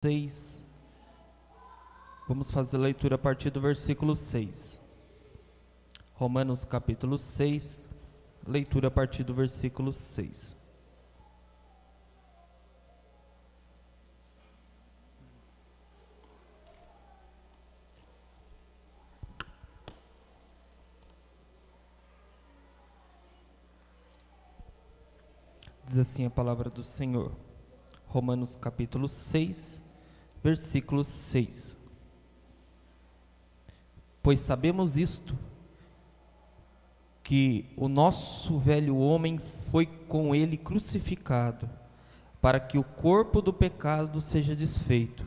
6. Vamos fazer a leitura a partir do versículo 6. Romanos capítulo 6, leitura a partir do versículo 6. Diz assim a palavra do Senhor. Romanos capítulo 6, versículo 6. Pois sabemos isto, que o nosso velho homem foi com ele crucificado, para que o corpo do pecado seja desfeito,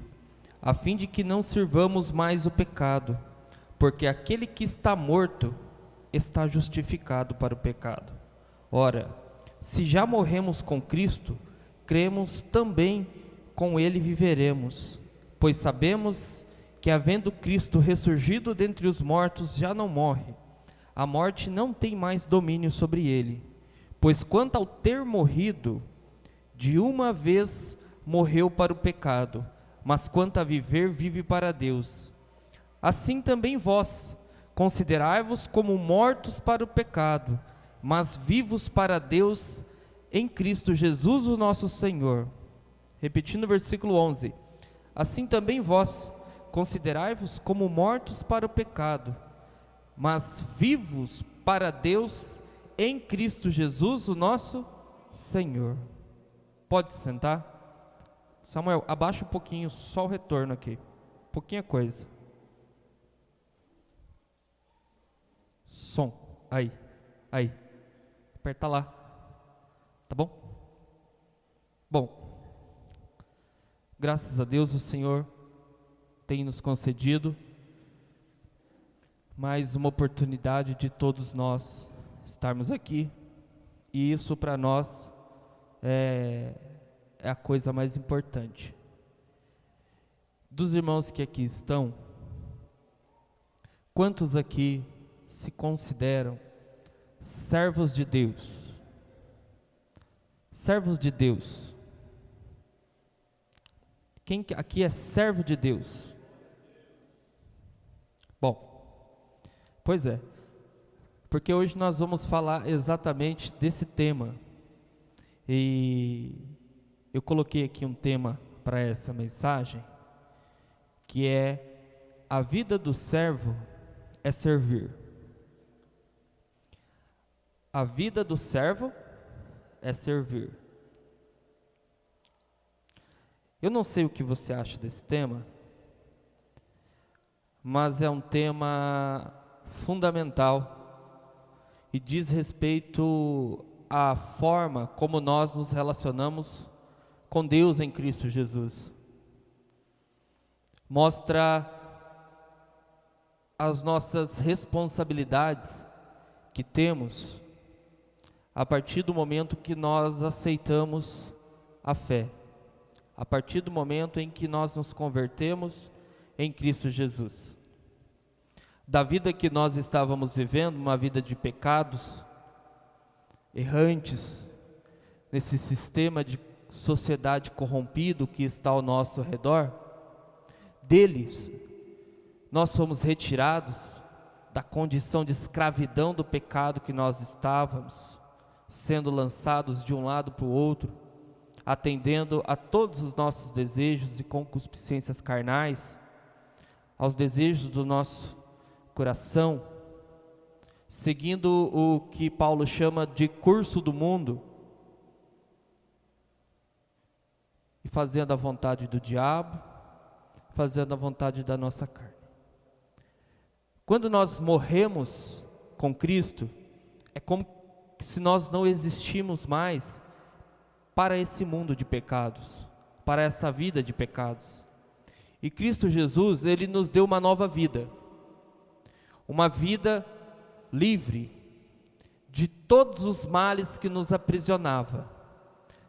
a fim de que não sirvamos mais o pecado, porque aquele que está morto está justificado para o pecado. Ora, se já morremos com Cristo, cremos também com ele viveremos, pois sabemos que, havendo Cristo ressurgido dentre os mortos, já não morre. A morte não tem mais domínio sobre ele, pois quanto ao ter morrido, de uma vez morreu para o pecado, mas quanto a viver, vive para Deus. Assim também vós, considerai-vos como mortos para o pecado, mas vivos para Deus em Cristo Jesus, o nosso Senhor. Repetindo o versículo 11. Assim também vós, considerai-vos como mortos para o pecado, mas vivos para Deus em Cristo Jesus, o nosso Senhor. Pode sentar? Samuel, abaixa um pouquinho, só o retorno aqui. Pouquinha coisa. Som. Aí. Aperta lá. Tá bom? Bom, graças a Deus o Senhor tem nos concedido mais uma oportunidade de todos nós estarmos aqui, e isso para nós é a coisa mais importante. Dos irmãos que aqui estão, quantos aqui se consideram servos de Deus? Servos de Deus. Quem aqui é servo de Deus? Bom, pois é, porque hoje nós vamos falar exatamente desse tema, e eu coloquei aqui um tema para essa mensagem, que é: a vida do servo é servir. A vida do servo é servir. Eu não sei o que você acha desse tema, mas é um tema fundamental e diz respeito à forma como nós nos relacionamos com Deus em Cristo Jesus. Mostra as nossas responsabilidades que temos a partir do momento que nós aceitamos a fé, a partir do momento em que nós nos convertemos em Cristo Jesus. Da vida que nós estávamos vivendo, uma vida de pecados, errantes, nesse sistema de sociedade corrompido que está ao nosso redor, deles nós fomos retirados da condição de escravidão do pecado que nós estávamos, sendo lançados de um lado para o outro, atendendo a todos os nossos desejos e concupiscências carnais, aos desejos do nosso coração, seguindo o que Paulo chama de curso do mundo, e fazendo a vontade do diabo, fazendo a vontade da nossa carne. Quando nós morremos com Cristo, é como se nós não existimos mais para esse mundo de pecados, para essa vida de pecados. E Cristo Jesus, Ele nos deu uma nova vida, uma vida livre de todos os males que nos aprisionava,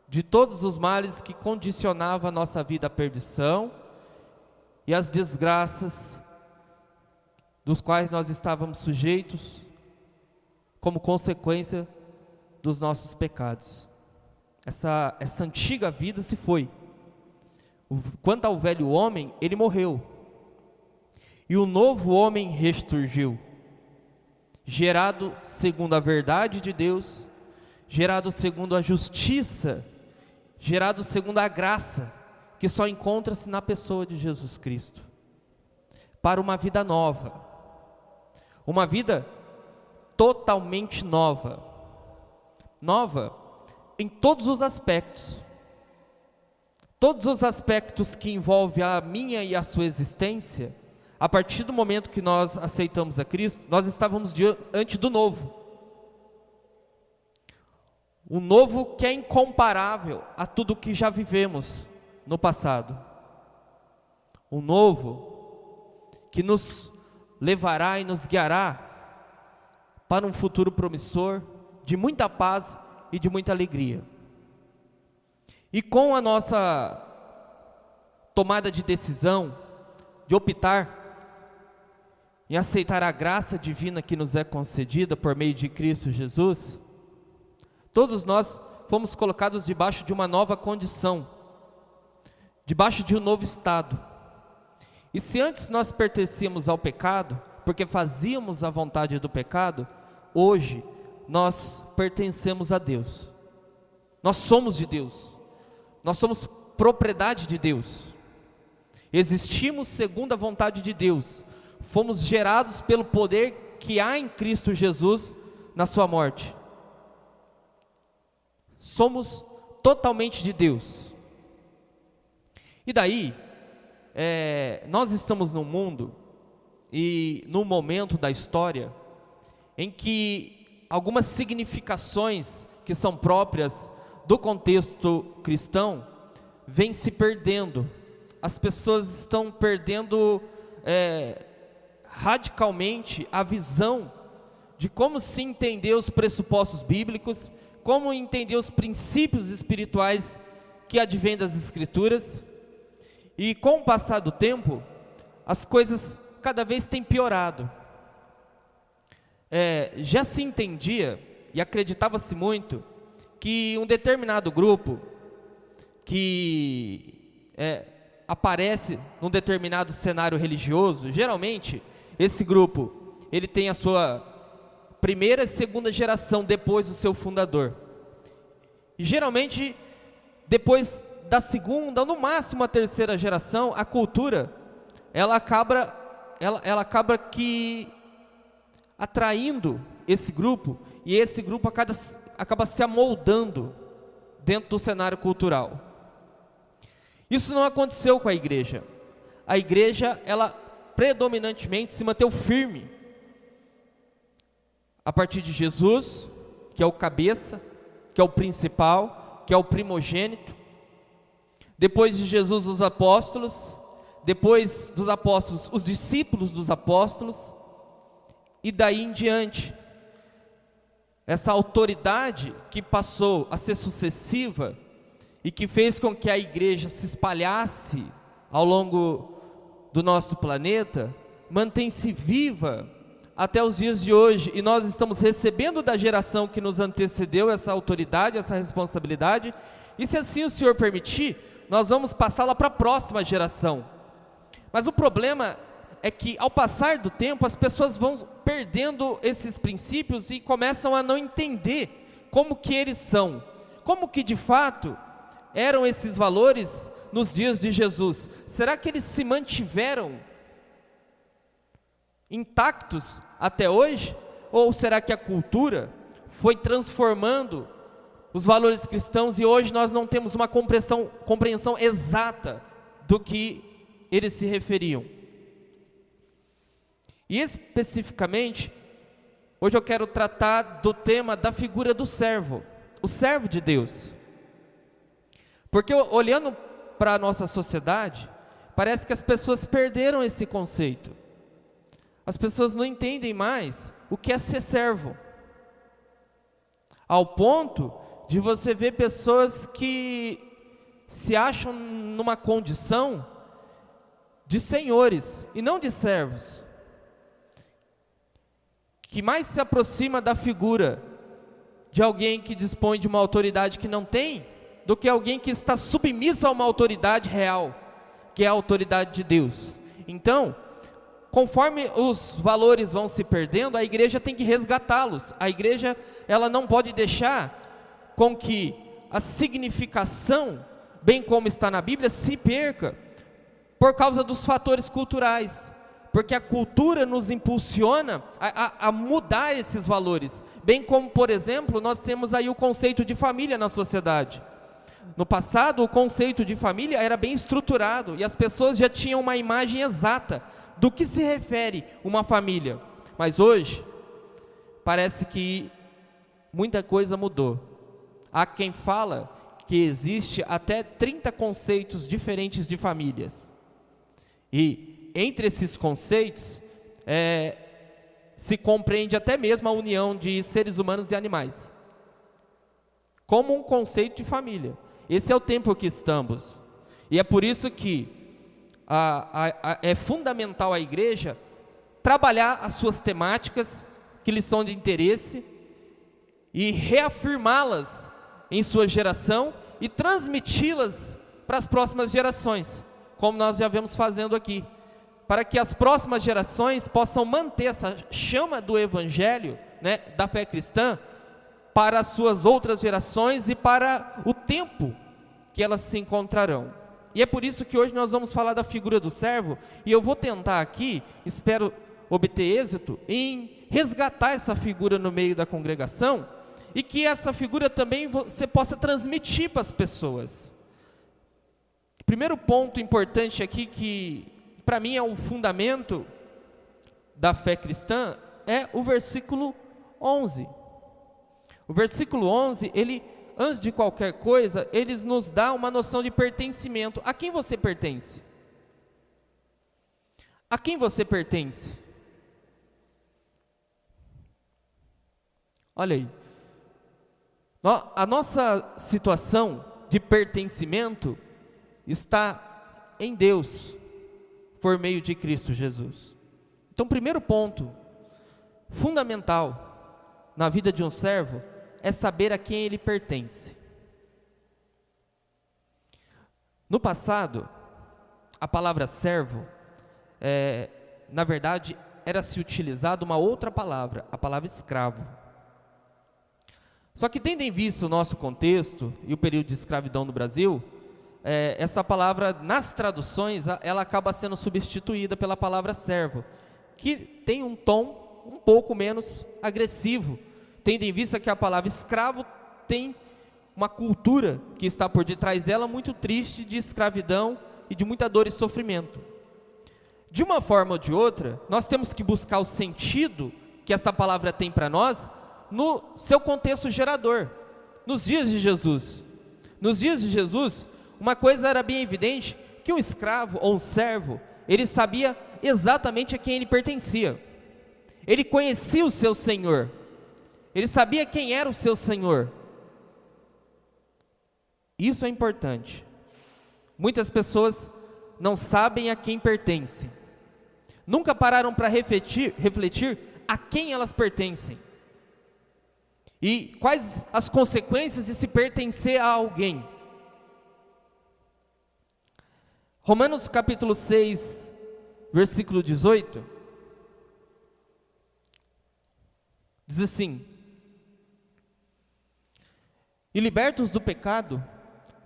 de todos os males que condicionavam a nossa vida à perdição e às desgraças dos quais nós estávamos sujeitos como consequência dos nossos pecados. Essa antiga vida se foi, Quanto ao velho homem, ele morreu. E o novo homem ressurgiu, gerado segundo a verdade de Deus, gerado segundo a justiça, gerado segundo a graça, que só encontra-se na pessoa de Jesus Cristo, para uma vida nova, uma vida totalmente nova, nova em todos os aspectos que envolvem a minha e a sua existência. A partir do momento que nós aceitamos a Cristo, nós estávamos diante do novo. O novo que é incomparável a tudo que já vivemos no passado. O novo que nos levará e nos guiará para um futuro promissor, de muita paz e de muita alegria. E com a nossa tomada de decisão, de optar em aceitar a graça divina que nos é concedida por meio de Cristo Jesus, todos nós fomos colocados debaixo de uma nova condição, debaixo de um novo estado. E se antes nós pertencíamos ao pecado, porque fazíamos a vontade do pecado, hoje nós pertencemos a Deus. Nós somos de Deus. Nós somos propriedade de Deus. Existimos segundo a vontade de Deus. Fomos gerados pelo poder que há em Cristo Jesus na sua morte. Somos totalmente de Deus. E daí, nós estamos num mundo e num momento da história em que algumas significações que são próprias do contexto cristão vêm se perdendo. As pessoas estão perdendo radicalmente a visão de como se entender os pressupostos bíblicos, como entender os princípios espirituais que advêm das Escrituras. E com o passar do tempo, as coisas cada vez têm piorado. Já se entendia e acreditava-se muito que um determinado grupo que aparece num determinado cenário religioso, geralmente esse grupo ele tem a sua primeira e segunda geração depois do seu fundador. E geralmente depois da segunda, ou no máximo a terceira geração, a cultura ela acaba que atraindo esse grupo, e esse grupo acaba se amoldando dentro do cenário cultural. Isso não aconteceu com a igreja. A igreja, ela predominantemente se manteve firme a partir de Jesus, que é o cabeça, que é o principal, que é o primogênito. Depois de Jesus, os apóstolos. Depois dos apóstolos, os discípulos dos apóstolos. E daí em diante, essa autoridade que passou a ser sucessiva e que fez com que a igreja se espalhasse ao longo do nosso planeta, mantém-se viva até os dias de hoje, e nós estamos recebendo da geração que nos antecedeu essa autoridade, essa responsabilidade, e se assim o Senhor permitir, nós vamos passá-la para a próxima geração. Mas o problema é que ao passar do tempo as pessoas vão perdendo esses princípios e começam a não entender como que eles são, como que de fato eram esses valores nos dias de Jesus. Será que eles se mantiveram intactos até hoje? Ou será que a cultura foi transformando os valores cristãos e hoje nós não temos uma compreensão exata do que eles se referiam? E especificamente, hoje eu quero tratar do tema da figura do servo, o servo de Deus. Porque olhando para a nossa sociedade, parece que as pessoas perderam esse conceito. As pessoas não entendem mais o que é ser servo, ao ponto de você ver pessoas que se acham numa condição de senhores e não de servos, que mais se aproxima da figura de alguém que dispõe de uma autoridade que não tem, do que alguém que está submisso a uma autoridade real, que é a autoridade de Deus. Então, conforme os valores vão se perdendo, a igreja tem que resgatá-los. A igreja, ela não pode deixar com que a significação, bem como está na Bíblia, se perca por causa dos fatores culturais, porque a cultura nos impulsiona a mudar esses valores, bem como, por exemplo, nós temos aí o conceito de família na sociedade. No passado, o conceito de família era bem estruturado e as pessoas já tinham uma imagem exata do que se refere uma família. Mas hoje, parece que muita coisa mudou. Há quem fala que existe até 30 conceitos diferentes de famílias. E entre esses conceitos, se compreende até mesmo a união de seres humanos e animais, como um conceito de família. Esse é o tempo que estamos. E é por isso que é fundamental a igreja trabalhar as suas temáticas que lhes são de interesse e reafirmá-las em sua geração e transmiti-las para as próximas gerações, como nós já vemos fazendo aqui, para que as próximas gerações possam manter essa chama do evangelho, né, da fé cristã, para as suas outras gerações e para o tempo que elas se encontrarão. E é por isso que hoje nós vamos falar da figura do servo, e eu vou tentar aqui, espero obter êxito, em resgatar essa figura no meio da congregação, e que essa figura também você possa transmitir para as pessoas. Primeiro ponto importante aqui, que para mim é o fundamento da fé cristã, é o versículo 11. O versículo 11, ele, antes de qualquer coisa, ele nos dá uma noção de pertencimento. A quem você pertence? A quem você pertence? Olha aí. A nossa situação de pertencimento está em Deus, por meio de Cristo Jesus. Então, primeiro ponto fundamental na vida de um servo é saber a quem ele pertence. No passado, a palavra servo, na verdade, era-se utilizada uma outra palavra, a palavra escravo. Só que, tendo em vista o nosso contexto e o período de escravidão no Brasil, essa palavra, nas traduções, ela acaba sendo substituída pela palavra servo, que tem um tom um pouco menos agressivo, tendo em vista que a palavra escravo tem uma cultura que está por detrás dela muito triste, de escravidão e de muita dor e sofrimento. De uma forma ou de outra, nós temos que buscar o sentido que essa palavra tem para nós no seu contexto gerador. Nos dias de Jesus, uma coisa era bem evidente, que um escravo ou um servo, ele sabia exatamente a quem ele pertencia. Ele conhecia o seu senhor. Ele sabia quem era o seu senhor. Isso é importante. Muitas pessoas não sabem a quem pertencem. Nunca pararam para refletir a quem elas pertencem. E quais as consequências de se pertencer a alguém. Romanos capítulo 6, versículo 18, diz assim: e libertos do pecado,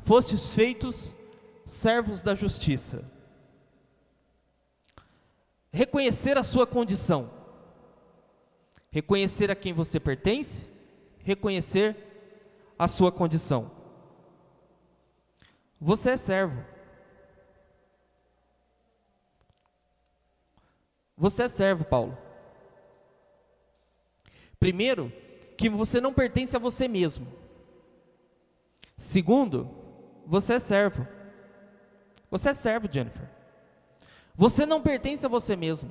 fostes feitos servos da justiça. Reconhecer a sua condição, reconhecer a quem você pertence, reconhecer a sua condição. Você é servo. Você é servo, Paulo. Primeiro, que você não pertence a você mesmo. Segundo, você é servo. Você é servo, Jennifer. Você não pertence a você mesmo.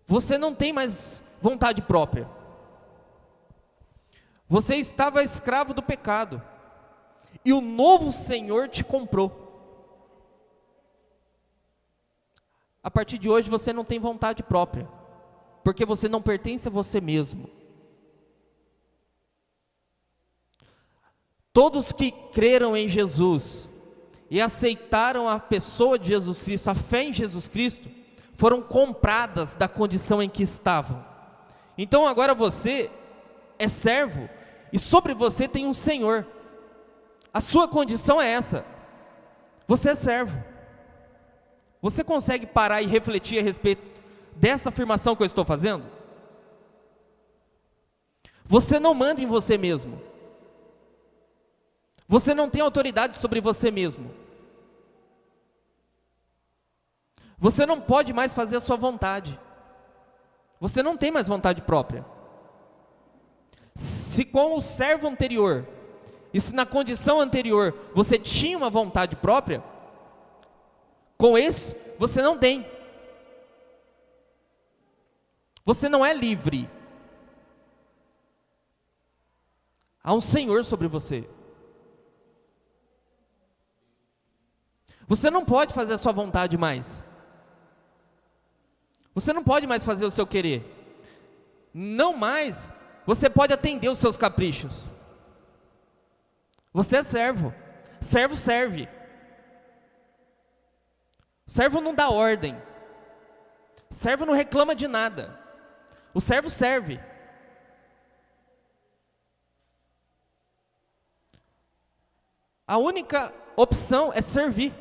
Você não tem mais vontade própria. Você estava escravo do pecado. E o novo Senhor te comprou. A partir de hoje você não tem vontade própria, porque você não pertence a você mesmo. Todos que creram em Jesus e aceitaram a pessoa de Jesus Cristo, a fé em Jesus Cristo, foram compradas da condição em que estavam. Então agora você é servo e sobre você tem um Senhor. A sua condição é essa: você é servo. Você consegue parar e refletir a respeito dessa afirmação que eu estou fazendo? Você não manda em você mesmo. Você não tem autoridade sobre você mesmo. Você não pode mais fazer a sua vontade. Você não tem mais vontade própria. Se com o servo anterior, e se na condição anterior você tinha uma vontade própria, com esse você não tem. Você não é livre. Há um Senhor sobre você. Você não pode fazer a sua vontade mais. Você não pode mais fazer o seu querer. Não mais você pode atender os seus caprichos. Você é servo. Servo serve. Servo não dá ordem. Servo não reclama de nada. O servo serve. A única opção é servir.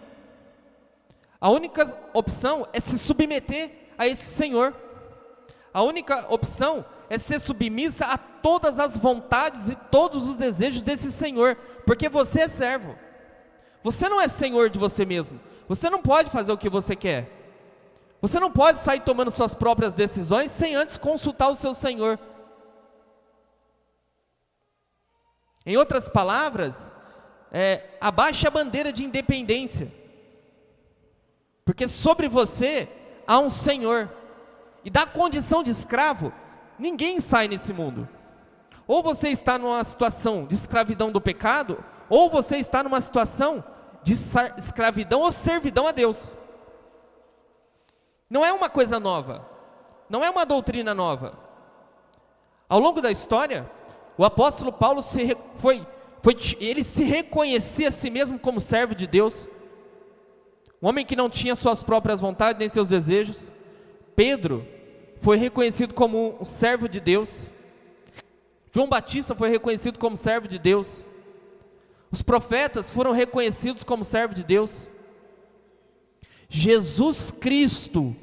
A única opção é se submeter a esse Senhor. A única opção é ser submissa a todas as vontades e todos os desejos desse Senhor, porque você é servo. Você não é senhor de você mesmo. Você não pode fazer o que você quer. Você não pode sair tomando suas próprias decisões sem antes consultar o seu Senhor. Em outras palavras, abaixe a bandeira de independência, porque sobre você há um Senhor. E da condição de escravo, ninguém sai nesse mundo. Ou você está numa situação de escravidão do pecado, ou você está numa situação de escravidão ou servidão a Deus. Não é uma coisa nova, não é uma doutrina nova. Ao longo da história, o apóstolo Paulo ele se reconhecia a si mesmo como servo de Deus, um homem que não tinha suas próprias vontades nem seus desejos. Pedro foi reconhecido como um servo de Deus. João Batista foi reconhecido como servo de Deus. Os profetas foram reconhecidos como servo de Deus. Jesus Cristo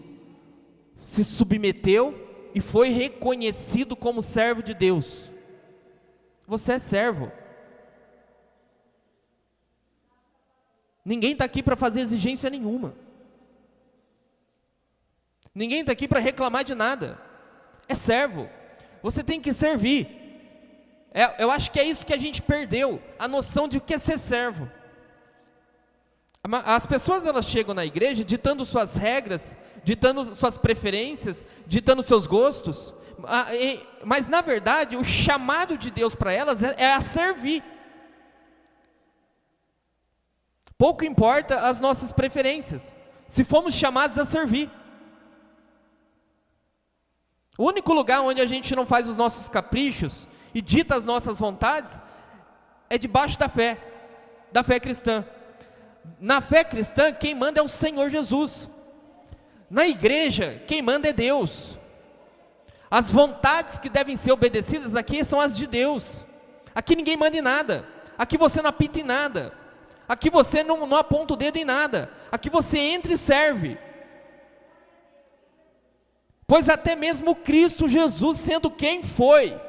se submeteu e foi reconhecido como servo de Deus. Você é servo. Ninguém está aqui para fazer exigência nenhuma. Ninguém está aqui para reclamar de nada. É servo. Você tem que servir. Eu acho que é isso que a gente perdeu, a noção de o que é ser servo. As pessoas, elas chegam na igreja ditando suas regras, ditando suas preferências, ditando seus gostos, mas na verdade o chamado de Deus para elas é a servir. Pouco importa as nossas preferências, se fomos chamados a servir. O único lugar onde a gente não faz os nossos caprichos e dita as nossas vontades é debaixo da fé cristã. Na fé cristã, quem manda é o Senhor Jesus. Na igreja, quem manda é Deus. As vontades que devem ser obedecidas aqui são as de Deus. Aqui ninguém manda em nada. Aqui você não apita em nada. Aqui você não aponta o dedo em nada. Aqui você entra e serve. Pois até mesmo Cristo Jesus, sendo quem foi,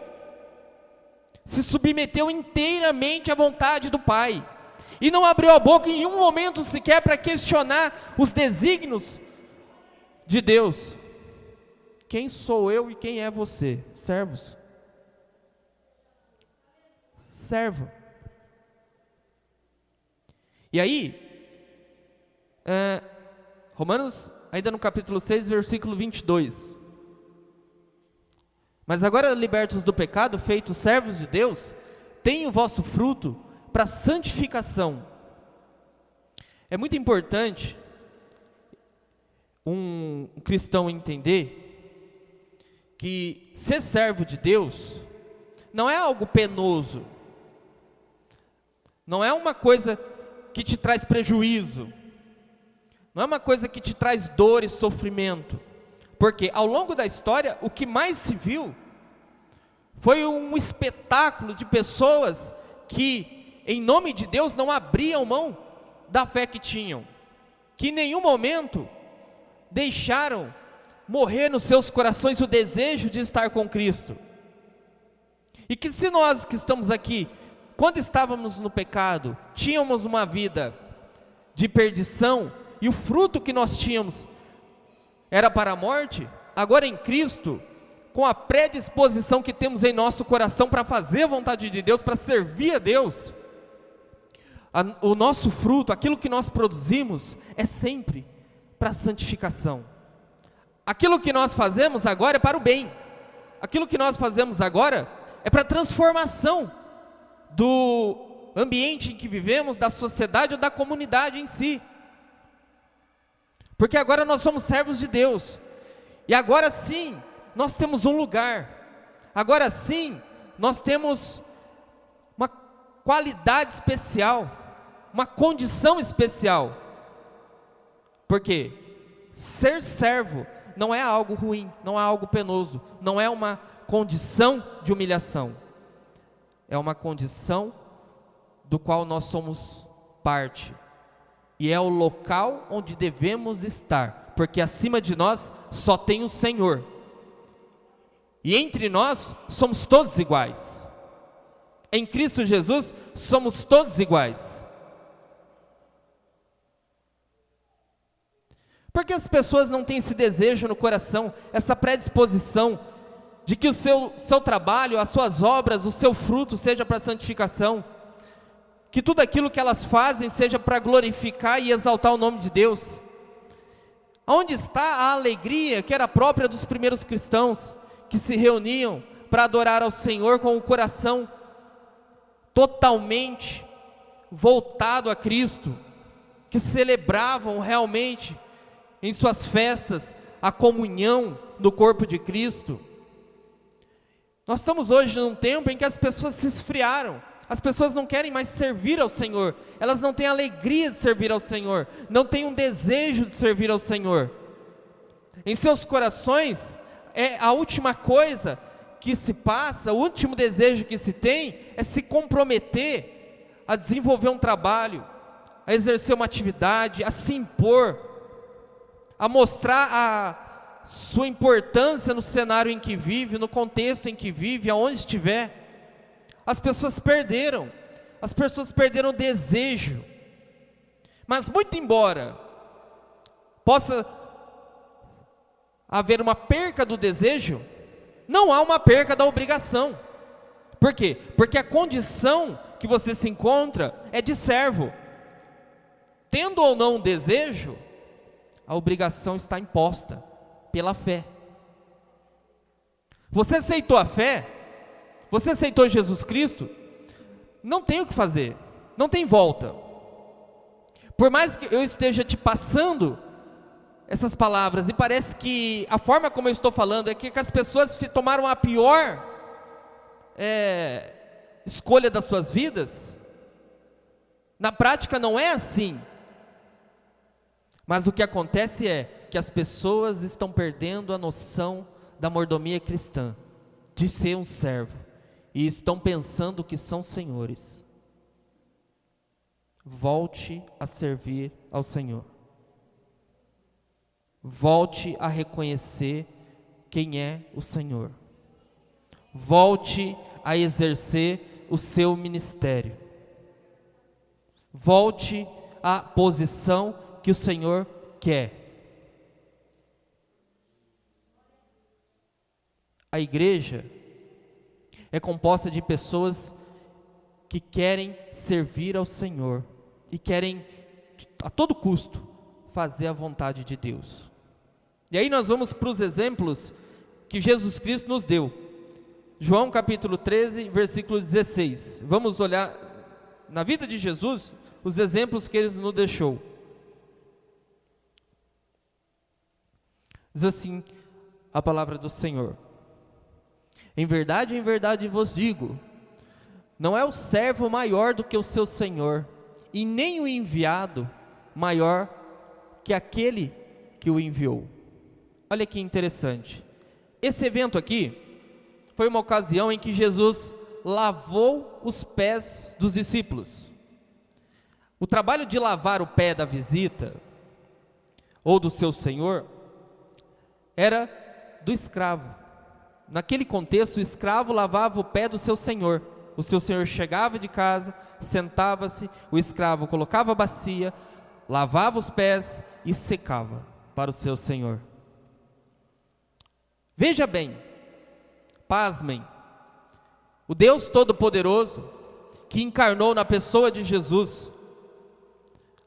se submeteu inteiramente à vontade do Pai. E não abriu a boca em um momento sequer para questionar os desígnios de Deus. Quem sou eu e quem é você? Servos. Servo. E aí, Romanos, ainda no capítulo 6, versículo 22. Mas agora, libertos do pecado, feitos servos de Deus, tenham o vosso fruto para santificação. É muito importante um cristão entender que ser servo de Deus não é algo penoso. não é uma coisa que te traz prejuízo, não é uma coisa que te traz dor e sofrimento, porque ao longo da história, o que mais se viu foi um espetáculo de pessoas que, em nome de Deus, não abriam mão da fé que tinham, que em nenhum momento deixaram morrer nos seus corações o desejo de estar com Cristo. E que se nós que estamos aqui, quando estávamos no pecado, tínhamos uma vida de perdição, e o fruto que nós tínhamos era para a morte, agora em Cristo, com a predisposição que temos em nosso coração para fazer a vontade de Deus, para servir a Deus, o nosso fruto, aquilo que nós produzimos, é sempre para a santificação. Aquilo que nós fazemos agora é para o bem, aquilo que nós fazemos agora é para a transformação do ambiente em que vivemos, da sociedade ou da comunidade em si, porque agora nós somos servos de Deus, e agora sim, nós temos um lugar, agora sim, nós temos uma qualidade especial, uma condição especial, porque ser servo não é algo ruim, não é algo penoso, não é uma condição de humilhação, é uma condição do qual nós somos parte, e é o local onde devemos estar, porque acima de nós só tem o Senhor, e entre nós somos todos iguais, em Cristo Jesus somos todos iguais. Porque as pessoas não têm esse desejo no coração, essa predisposição de que o seu trabalho, as suas obras, o seu fruto seja para santificação, que tudo aquilo que elas fazem seja para glorificar e exaltar o nome de Deus? Onde está a alegria que era própria dos primeiros cristãos, que se reuniam para adorar ao Senhor com o coração totalmente voltado a Cristo, que celebravam realmente em suas festas a comunhão no corpo de Cristo? Nós estamos hoje num tempo em que as pessoas se esfriaram, as pessoas não querem mais servir ao Senhor, elas não têm alegria de servir ao Senhor, não têm um desejo de servir ao Senhor. Em seus corações, a última coisa que se passa, o último desejo que se tem, é se comprometer a desenvolver um trabalho, a exercer uma atividade, a se impor, a mostrar a sua importância no cenário em que vive, no contexto em que vive, aonde estiver. As pessoas perderam o desejo, mas muito embora possa haver uma perca do desejo, não há uma perca da obrigação. Por quê? Porque a condição que você se encontra é de servo. Tendo ou não um desejo, a obrigação está imposta pela fé. Você aceitou a fé, você aceitou Jesus Cristo, não tem o que fazer, não tem volta. Por mais que eu esteja te passando essas palavras, e parece que a forma como eu estou falando é que as pessoas tomaram a pior escolha das suas vidas, na prática não é assim. Mas o que acontece é que as pessoas estão perdendo a noção da mordomia cristã, de ser um servo, e estão pensando que são senhores. Volte a servir ao Senhor. Volte a reconhecer quem é o Senhor. Volte a exercer o seu ministério. Volte à posição que o Senhor quer. A igreja é composta de pessoas que querem servir ao Senhor e querem, a todo custo, fazer a vontade de Deus. E aí nós vamos para os exemplos que Jesus Cristo nos deu. João capítulo 13, versículo 16. Vamos olhar na vida de Jesus os exemplos que Ele nos deixou. Diz assim a palavra do Senhor: em verdade vos digo, Não é o servo maior do que o seu senhor, e nem o enviado maior que aquele que o enviou. Olha que interessante. Esse evento aqui foi uma ocasião em que Jesus lavou os pés dos discípulos. O trabalho de lavar o pé da visita ou do seu senhor era do escravo. Naquele contexto, o escravo lavava o pé do seu senhor. O seu senhor chegava de casa, sentava-se, o escravo colocava a bacia, lavava os pés e secava para o seu senhor. Veja bem, pasmem, o Deus Todo-Poderoso, que encarnou na pessoa de Jesus,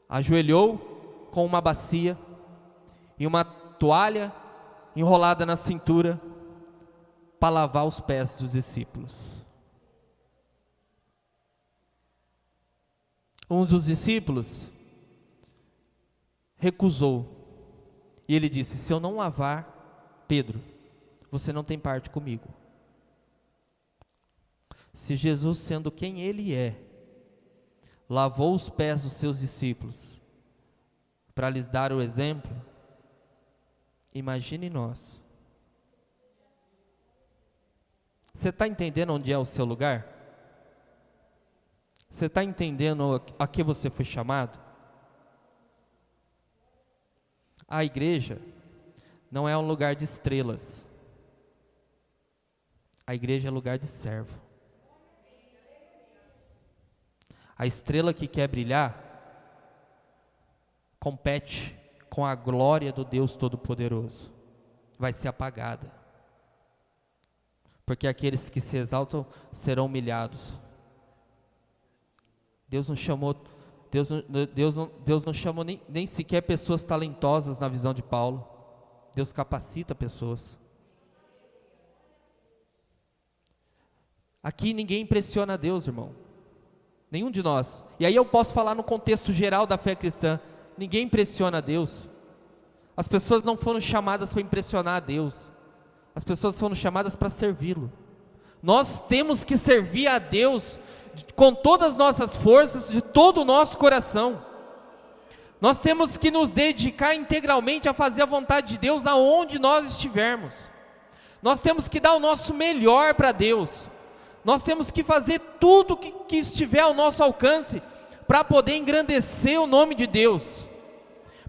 ajoelhou com uma bacia e uma toalha enrolada na cintura para lavar os pés dos discípulos. Um dos discípulos recusou e ele disse: se eu não lavar, Pedro, você não tem parte comigo. Se Jesus, sendo quem Ele é, lavou os pés dos seus discípulos para lhes dar o exemplo, imagine nós. Você está entendendo onde é o seu lugar? Você está entendendo a que você foi chamado? A igreja não é um lugar de estrelas. A igreja é lugar de servo. A estrela que quer brilhar compete com a glória do Deus Todo-Poderoso. Vai ser apagada. Porque aqueles que se exaltam serão humilhados. Deus não chamou nem sequer pessoas talentosas na visão de Paulo. Deus capacita pessoas. Aqui ninguém impressiona a Deus, irmão. Nenhum de nós. E aí eu posso falar no contexto geral da fé cristã. Ninguém impressiona a Deus. As pessoas não foram chamadas para impressionar a Deus. As pessoas foram chamadas para servi-lo. Nós temos que servir a Deus com todas as nossas forças, de todo o nosso coração. Nós temos que nos dedicar integralmente a fazer a vontade de Deus aonde nós estivermos. Nós temos que dar o nosso melhor para Deus. Nós temos que fazer tudo que estiver ao nosso alcance para poder engrandecer o nome de Deus,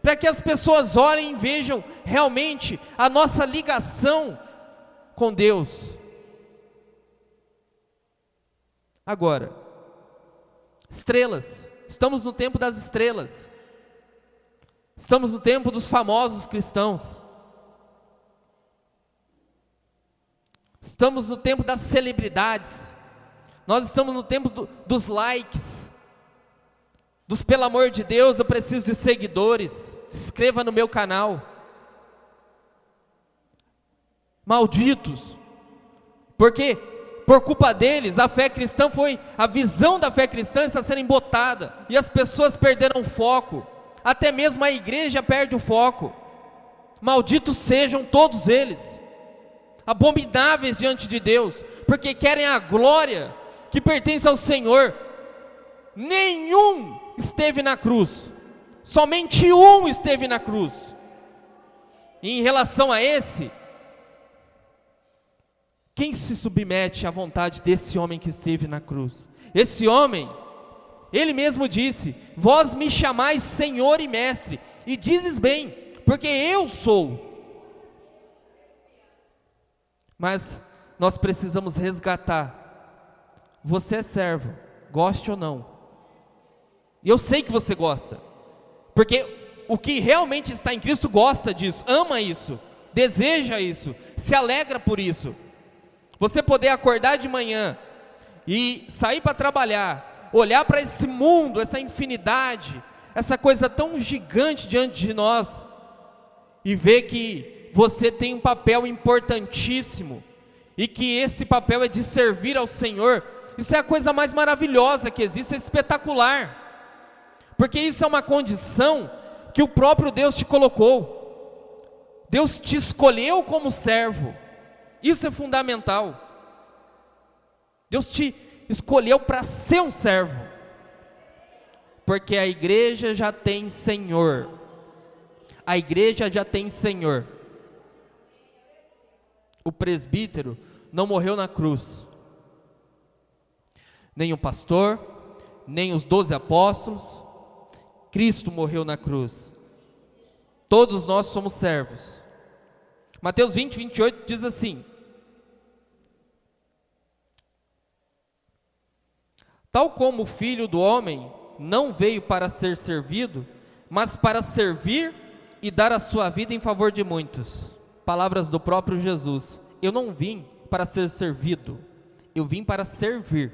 para que as pessoas olhem e vejam realmente a nossa ligação com Deus. Agora, estrelas, estamos no tempo das estrelas, estamos no tempo dos famosos cristãos, estamos no tempo das celebridades, nós estamos no tempo dos likes, dos pelo amor de Deus, eu preciso de seguidores, se inscreva no meu canal. Malditos, porque por culpa deles a fé cristã a visão da fé cristã está sendo embotada, e as pessoas perderam o foco, até mesmo a igreja perde o foco. Malditos sejam todos eles, abomináveis diante de Deus, porque querem a glória que pertence ao Senhor. Nenhum esteve na cruz, somente um esteve na cruz. E em relação a esse, quem se submete à vontade desse homem que esteve na cruz? Esse homem, ele mesmo disse: vós me chamais Senhor e Mestre, e dizes bem, porque eu sou. Mas nós precisamos resgatar. Você é servo, goste ou não. E eu sei que você gosta, porque o que realmente está em Cristo gosta disso, ama isso, deseja isso, se alegra por isso. Você poder acordar de manhã e sair para trabalhar, olhar para esse mundo, essa infinidade, essa coisa tão gigante diante de nós, e ver que você tem um papel importantíssimo, e que esse papel é de servir ao Senhor. Isso é a coisa mais maravilhosa que existe, é espetacular, porque isso é uma condição que o próprio Deus te colocou. Deus te escolheu como servo. Isso é fundamental. Deus te escolheu para ser um servo, porque a igreja já tem Senhor. A igreja já tem Senhor. O presbítero não morreu na cruz, nem o pastor, nem os 12 apóstolos. Cristo morreu na cruz. Todos nós somos servos. Mateus 20, 28 diz assim: tal como o Filho do Homem não veio para ser servido, mas para servir e dar a sua vida em favor de muitos. Palavras do próprio Jesus. Eu não vim para ser servido, eu vim para servir.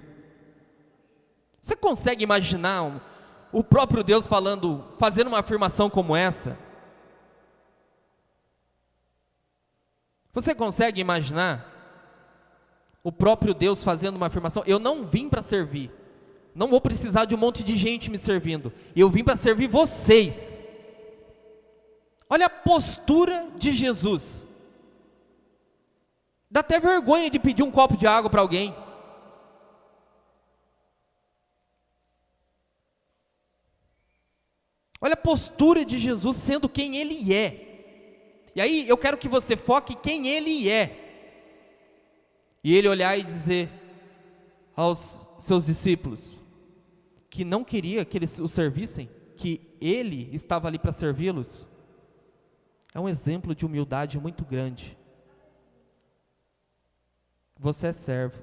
Você consegue imaginar o próprio Deus fazendo uma afirmação como essa? Você consegue imaginar o próprio Deus fazendo uma afirmação? Eu não vim para servir, não vou precisar de um monte de gente me servindo, eu vim para servir vocês. Olha a postura de Jesus. Dá até vergonha de pedir um copo de água para alguém. Olha a postura de Jesus sendo quem Ele é. E aí eu quero que você foque quem Ele é. E Ele olhar e dizer aos seus discípulos que não queria que eles o servissem, que Ele estava ali para servi-los. É um exemplo de humildade muito grande. Você é servo.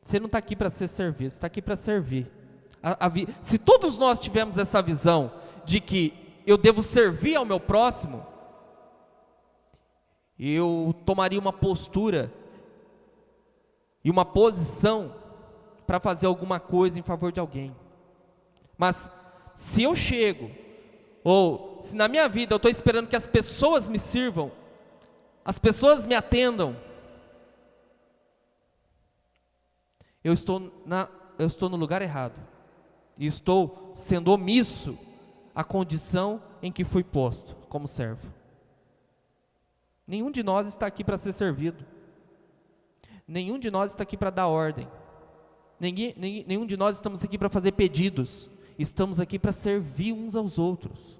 Você não está aqui para ser servido, você está aqui para servir. Se todos nós tivermos essa visão de que eu devo servir ao meu próximo, eu tomaria uma postura e uma posição para fazer alguma coisa em favor de alguém. Mas se eu chego, ou se na minha vida eu estou esperando que as pessoas me sirvam, as pessoas me atendam, eu estou no lugar errado, e estou sendo omisso à condição em que fui posto como servo. Nenhum de nós está aqui para ser servido, nenhum de nós está aqui para dar ordem, nenhum de nós estamos aqui para fazer pedidos, estamos aqui para servir uns aos outros.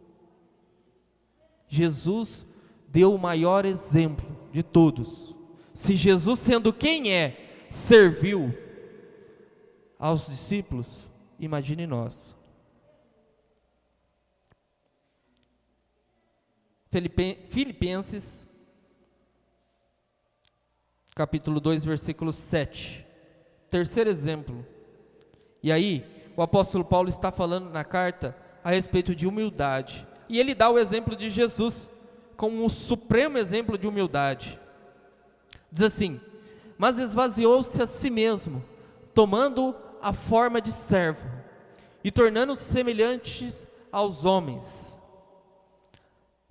Jesus deu o maior exemplo de todos. Se Jesus, sendo quem é, serviu aos discípulos, imagine nós. Filipenses, capítulo 2, versículo 7. Terceiro exemplo. E aí, o apóstolo Paulo está falando na carta a respeito de humildade. E ele dá o exemplo de Jesus como o supremo exemplo de humildade. Diz assim: mas esvaziou-se a si mesmo, tomando a forma de servo, e tornando-se semelhantes aos homens.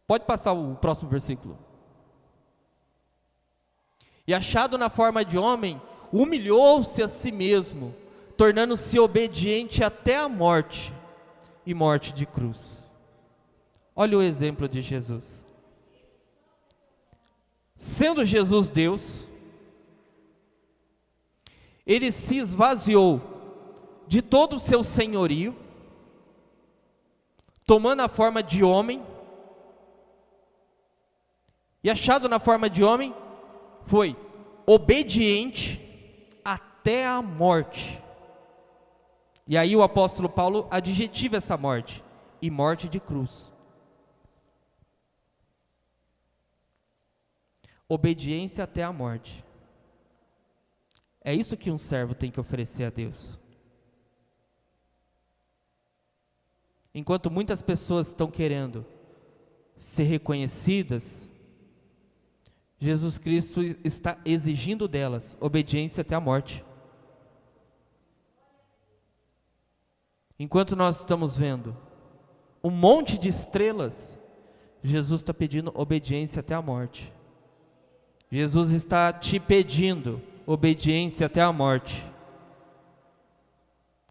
Pode passar o próximo versículo. E achado na forma de homem, humilhou-se a si mesmo, tornando-se obediente até a morte, e morte de cruz. Olha o exemplo de Jesus. Sendo Jesus Deus, Ele se esvaziou de todo o seu senhorio, tomando a forma de homem, e achado na forma de homem, foi obediente até a morte. E aí o apóstolo Paulo adjetiva essa morte, e morte de cruz. Obediência até a morte. É isso que um servo tem que oferecer a Deus. Enquanto muitas pessoas estão querendo ser reconhecidas, Jesus Cristo está exigindo delas obediência até a morte. Enquanto nós estamos vendo um monte de estrelas, Jesus está pedindo obediência até a morte. Jesus está te pedindo obediência até a morte.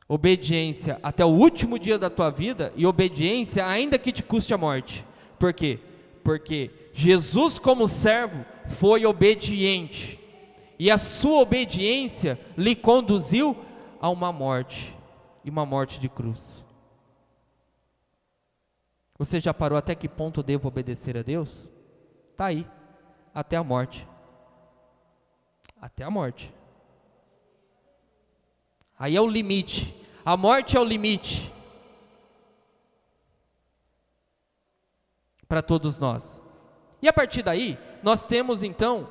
Obediência até o último dia da tua vida, e obediência ainda que te custe a morte. Por quê? Porque Jesus, como servo, foi obediente. e a sua obediência lhe conduziu a uma morte, e uma morte de cruz. Você já parou até que ponto eu devo obedecer a Deus? Está aí, até a morte. Até a morte. Aí é o limite, a morte é o limite para todos nós. E a partir daí, nós temos então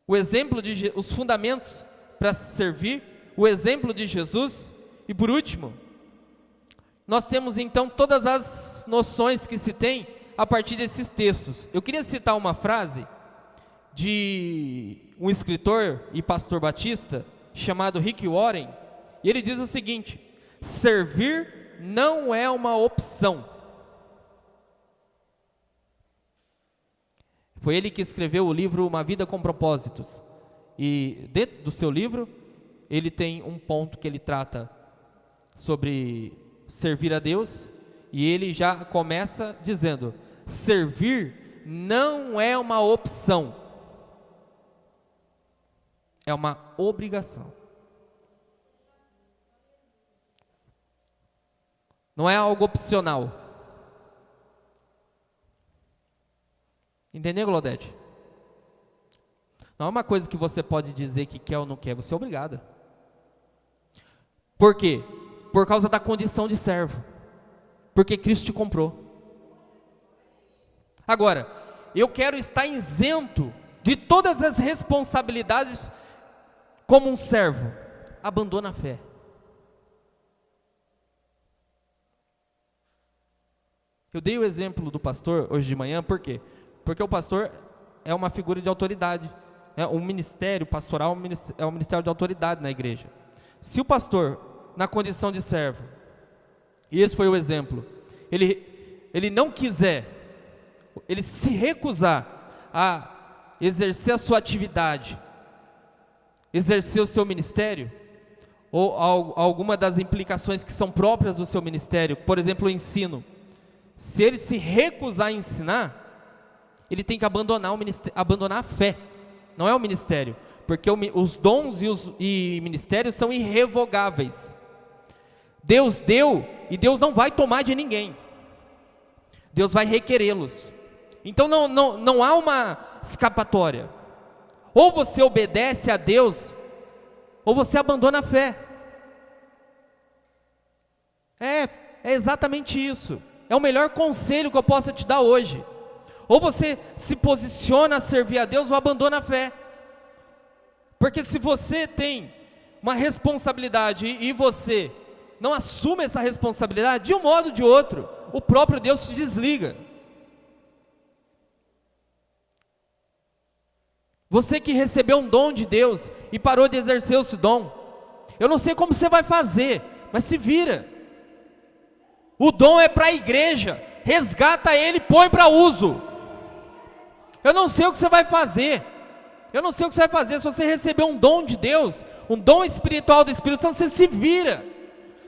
o exemplo de os fundamentos para servir, o exemplo de Jesus, e por último, nós temos então todas as noções que se tem a partir desses textos. Eu queria citar uma frase de um escritor e pastor batista chamado Rick Warren, e ele diz o seguinte: servir não é uma opção. Foi ele que escreveu o livro Uma Vida com Propósitos, e dentro do seu livro ele tem um ponto que ele trata sobre servir a Deus, e ele já começa dizendo: servir não é uma opção, é uma obrigação. Não é algo opcional. Entendeu, Claudete? Não é uma coisa que você pode dizer que quer ou não quer, você é obrigada. Por quê? Por causa da condição de servo. Porque Cristo te comprou. Agora, eu quero estar isento de todas as responsabilidades como um servo. Abandona a fé. Eu dei o exemplo do pastor hoje de manhã, por quê? Porque o pastor é uma figura de autoridade. O ministério pastoral é um ministério de autoridade na igreja. Se o pastor, na condição de servo, e esse foi o exemplo, ele não quiser, ele se recusar a exercer a sua atividade, exercer o seu ministério, ou alguma das implicações que são próprias do seu ministério, por exemplo, o ensino, se ele se recusar a ensinar, ele tem que abandonar a fé, não é o ministério, porque os dons e ministérios são irrevogáveis. Deus deu, e Deus não vai tomar de ninguém, Deus vai requerê-los. Então não há uma escapatória, ou você obedece a Deus, ou você abandona a fé. É exatamente isso, é o melhor conselho que eu posso te dar hoje. Ou você se posiciona a servir a Deus, ou abandona a fé. Porque se você tem uma responsabilidade e você não assume essa responsabilidade, de um modo ou de outro, o próprio Deus te desliga. Você que recebeu um dom de Deus e parou de exercer esse dom, eu não sei como você vai fazer, mas se vira. O dom é para a igreja, resgata ele, põe para uso. Eu não sei o que você vai fazer. Eu não sei o que você vai fazer. Se você receber um dom de Deus, um dom espiritual do Espírito Santo, você se vira.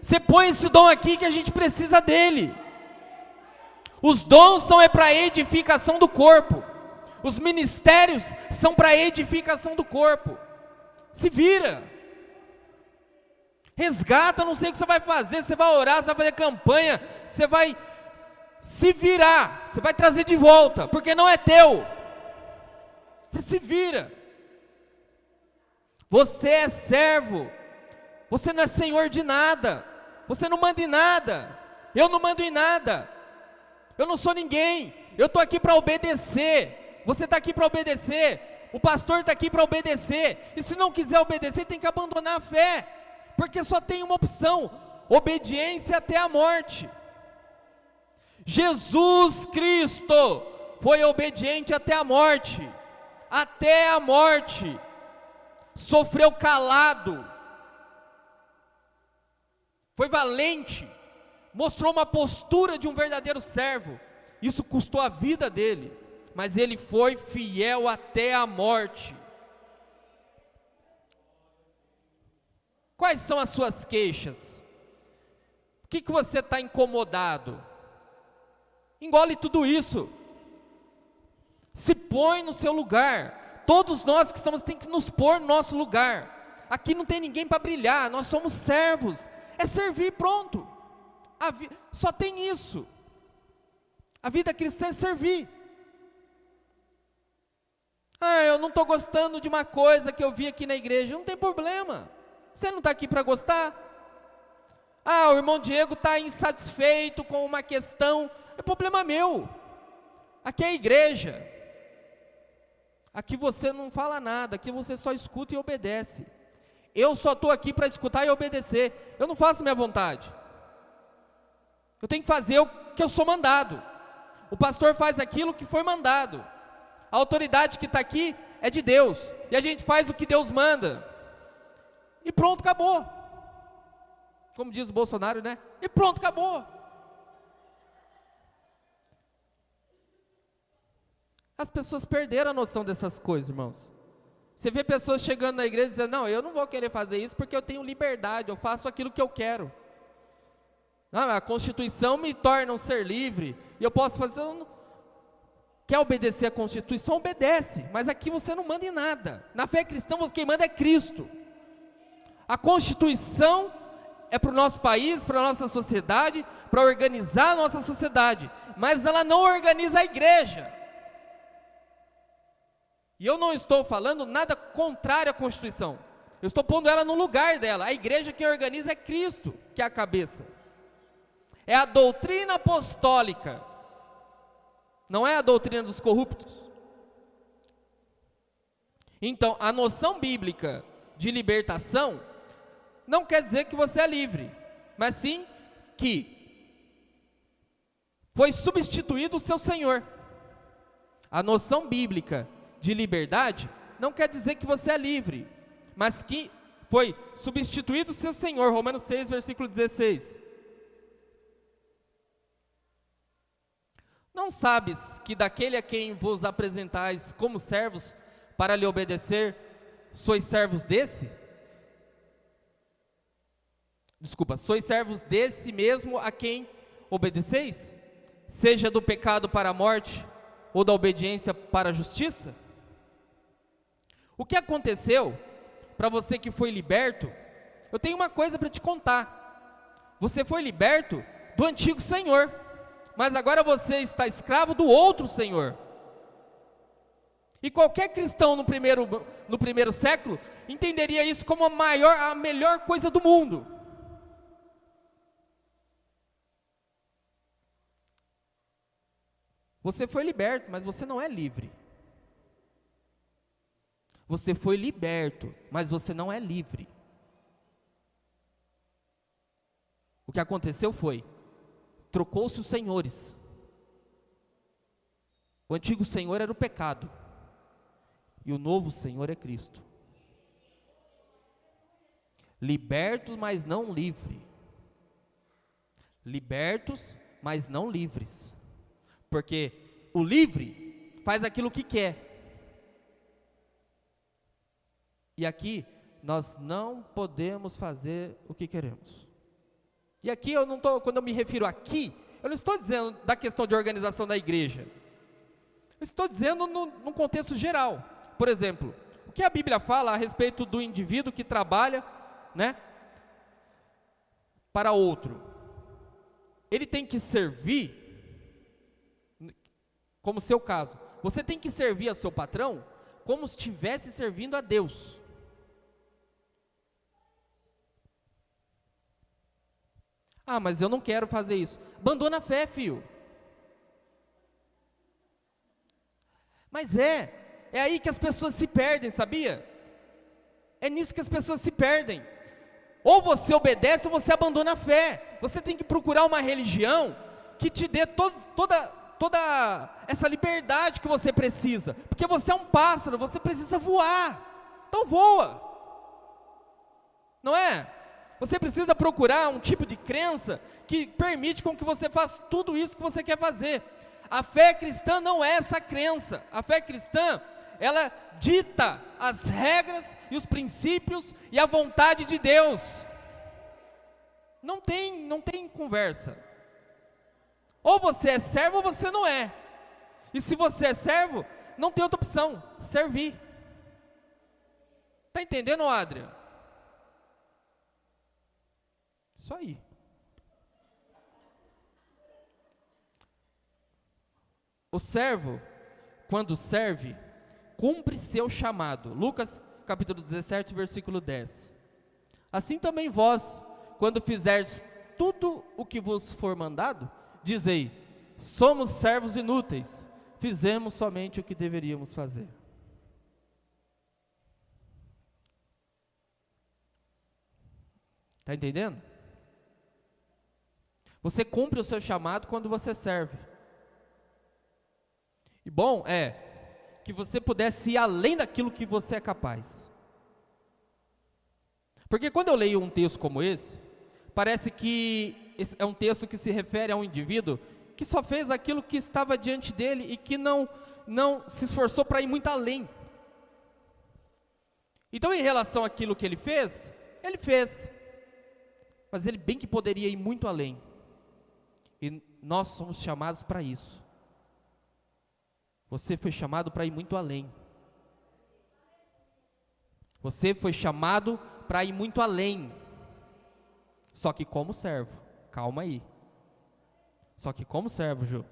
Você põe esse dom aqui que a gente precisa dele. Os dons são para a edificação do corpo. Os ministérios são para a edificação do corpo. Se vira. Resgata, eu não sei o que você vai fazer. Você vai orar, você vai fazer campanha, você vai se virar, você vai trazer de volta, porque não é teu. Você se vira. Você é servo. Você não é senhor de nada. Você não manda em nada. Eu não mando em nada. Eu não sou ninguém. Eu estou aqui para obedecer. Você está aqui para obedecer. O pastor está aqui para obedecer. E se não quiser obedecer, tem que abandonar a fé. Porque só tem uma opção: obediência até a morte. Jesus Cristo foi obediente até a morte. Até a morte, sofreu calado, foi valente, mostrou uma postura de um verdadeiro servo. Isso custou a vida dele, mas ele foi fiel até a morte. Quais são as suas queixas? O que você está incomodado? Engole tudo isso. Se põe no seu lugar, todos nós que estamos, tem que nos pôr no nosso lugar. Aqui não tem ninguém para brilhar, nós somos servos. É servir, pronto. Só tem isso. A vida cristã é servir. Eu não estou gostando de uma coisa que eu vi aqui na igreja. Não tem problema. Você não está aqui para gostar? O irmão Diego está insatisfeito com uma questão. É problema meu. Aqui é a igreja. Aqui você não fala nada. Aqui você só escuta e obedece. Eu só estou aqui para escutar e obedecer. Eu não faço minha vontade. Eu tenho que fazer o que eu sou mandado. O pastor faz aquilo que foi mandado. A autoridade que está aqui é de Deus. E a gente faz o que Deus manda. E pronto, acabou. Como diz o Bolsonaro, né? E pronto, acabou. As pessoas perderam a noção dessas coisas, irmãos. Você vê pessoas chegando na igreja e dizendo, não, eu não vou querer fazer isso porque eu tenho liberdade, eu faço aquilo que eu quero. Não, a Constituição me torna um ser livre, e eu posso fazer... Quer obedecer a Constituição? Obedece, mas aqui você não manda em nada. Na fé cristã, quem manda é Cristo. A Constituição é para o nosso país, para a nossa sociedade, para organizar a nossa sociedade, mas ela não organiza a igreja. E eu não estou falando nada contrário à Constituição, eu estou pondo ela no lugar dela. A igreja quem organiza é Cristo, que é a cabeça. É a doutrina apostólica, não é a doutrina dos corruptos. Então, a noção bíblica de libertação não quer dizer que você é livre, mas sim que foi substituído o seu Senhor. A noção bíblica de liberdade não quer dizer que você é livre, mas que foi substituído o seu Senhor. Romanos 6, versículo 16. Não sabes que daquele a quem vos apresentais como servos para lhe obedecer, sois servos desse? Sois servos desse mesmo a quem obedeceis? Seja do pecado para a morte, ou da obediência para a justiça? O que aconteceu para você que foi liberto? Eu tenho uma coisa para te contar. Você foi liberto do antigo Senhor, mas agora você está escravo do outro Senhor. E qualquer cristão no primeiro século entenderia isso como a melhor coisa do mundo. Você foi liberto, mas você não é livre. Você foi liberto, mas você não é livre. O que aconteceu foi, trocou-se os senhores. O antigo Senhor era o pecado, e o novo Senhor é Cristo. Libertos, mas não livre. Libertos, mas não livres. Porque o livre faz aquilo que quer. E aqui, nós não podemos fazer o que queremos. E aqui, quando eu me refiro aqui, eu não estou dizendo da questão de organização da igreja. Eu estou dizendo num contexto geral. Por exemplo, o que a Bíblia fala a respeito do indivíduo que trabalha, né, para outro? Ele tem que servir, como seu caso, você tem que servir ao seu patrão como se estivesse servindo a Deus. Mas eu não quero fazer isso. Abandona a fé, filho. Mas é aí que as pessoas se perdem, sabia? É nisso que as pessoas se perdem. Ou você obedece ou você abandona a fé. Você tem que procurar uma religião que te dê toda essa liberdade que você precisa. Porque você é um pássaro, você precisa voar. Então voa. Não é? Você precisa procurar um tipo de crença que permite com que você faça tudo isso que você quer fazer. A fé cristã não é essa crença. A fé cristã, ela dita as regras e os princípios e a vontade de Deus. Não tem conversa. Ou você é servo ou você não é. E se você é servo, não tem outra opção, servir. Está entendendo, Adrian? Isso aí. O servo, quando serve, cumpre seu chamado. Lucas capítulo 17, versículo 10. Assim também vós, quando fizerdes tudo o que vos for mandado, dizei: somos servos inúteis, fizemos somente o que deveríamos fazer. Está entendendo? Você cumpre o seu chamado quando você serve. E bom é que você pudesse ir além daquilo que você é capaz. Porque quando eu leio um texto como esse, parece que esse é um texto que se refere a um indivíduo que só fez aquilo que estava diante dele e que não se esforçou para ir muito além. Então, em relação àquilo que ele fez, mas ele bem que poderia ir muito além. E nós somos chamados para isso. Você foi chamado para ir muito além. Você foi chamado para ir muito além. Só que como servo. Calma aí. Só que como servo, Ju.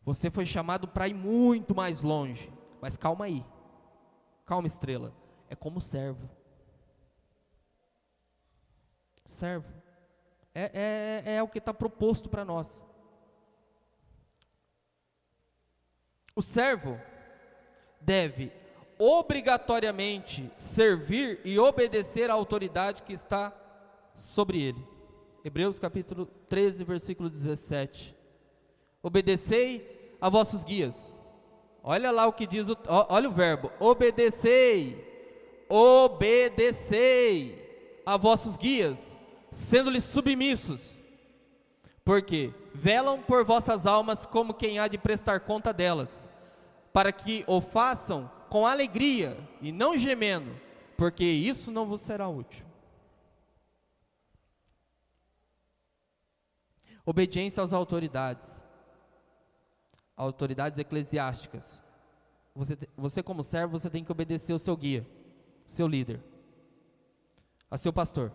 Você foi chamado para ir muito mais longe. Mas calma aí. Calma, estrela. É como servo. Servo. É o que está proposto para nós. O servo deve obrigatoriamente servir e obedecer à autoridade que está sobre ele. Hebreus capítulo 13, versículo 17. Obedecei a vossos guias. Olha lá o que diz, olha o verbo, obedecei a vossos guias, sendo-lhes submissos, porque velam por vossas almas como quem há de prestar conta delas, para que o façam com alegria e não gemendo, porque isso não vos será útil. Obediência às autoridades eclesiásticas. Você como servo, você tem que obedecer ao seu guia, seu líder, a seu pastor.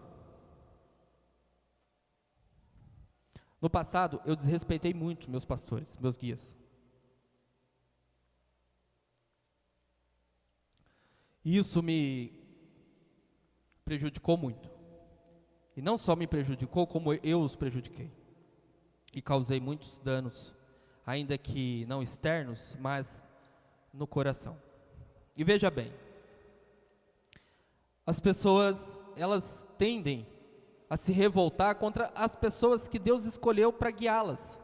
No passado, eu desrespeitei muito meus pastores, meus guias. E isso me prejudicou muito. E não só me prejudicou, como eu os prejudiquei. E causei muitos danos, ainda que não externos, mas no coração. E veja bem, as pessoas, elas tendem a se revoltar contra as pessoas que Deus escolheu para guiá-las.